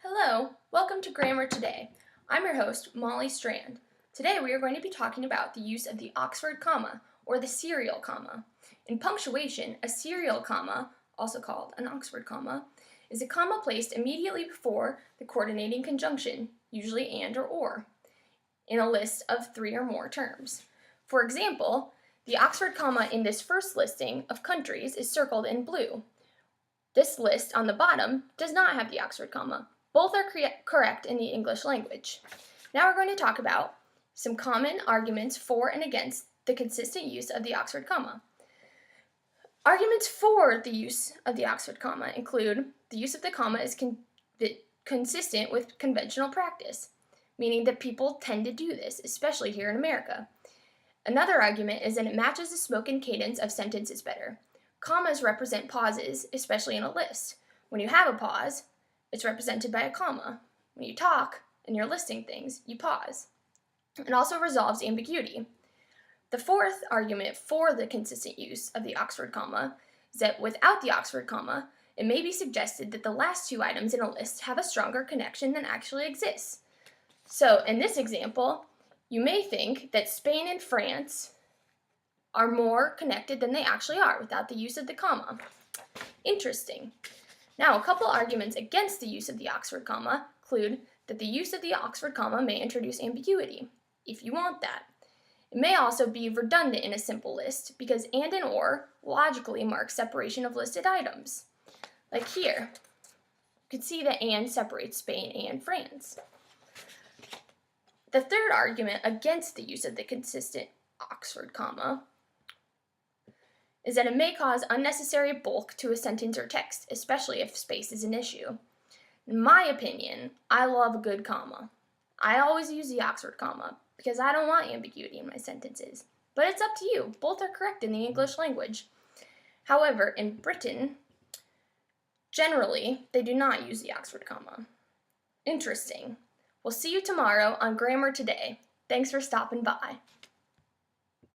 Hello. Welcome to Grammar Today. I'm your host, Molly Strand. Today we are going to be talking about the use of the Oxford comma, or the serial comma. In punctuation, a serial comma, also called an Oxford comma, is a comma placed immediately before the coordinating conjunction, usually and or, in a list of 3 or more terms. For example, the Oxford comma in this first listing of countries is circled in blue. This list on the bottom does not have the Oxford comma. Both are correct in the English language. Now we're going to talk about some common arguments for and against the consistent use of the Oxford comma. Arguments for the use of the Oxford comma include the use of the comma is consistent with conventional practice, meaning that people tend to do this, especially here in America. Another argument is that it matches the spoken cadence of sentences better. Commas represent pauses, especially in a list. When you have a pause, it's represented by a comma. When you talk and you're listing things, you pause. It also resolves ambiguity. The fourth argument for the consistent use of the Oxford comma is that without the Oxford comma, it may be suggested that the last 2 items in a list have a stronger connection than actually exists. So, in this example, you may think that Spain and France are more connected than they actually are without the use of the comma. Interesting. Now, a couple arguments against the use of the Oxford comma include that the use of the Oxford comma may introduce ambiguity, if you want that. It may also be redundant in a simple list because and or logically mark separation of listed items. Like here, you can see that and separates Spain and France. The third argument against the use of the consistent Oxford comma is that it may cause unnecessary bulk to a sentence or text, especially if space is an issue. In my opinion, I love a good comma. I always use the Oxford comma because I don't want ambiguity in my sentences. But it's up to you. Both are correct in the English language. However, in Britain, generally, they do not use the Oxford comma. Interesting. We'll see you tomorrow on Grammar Today. Thanks for stopping by.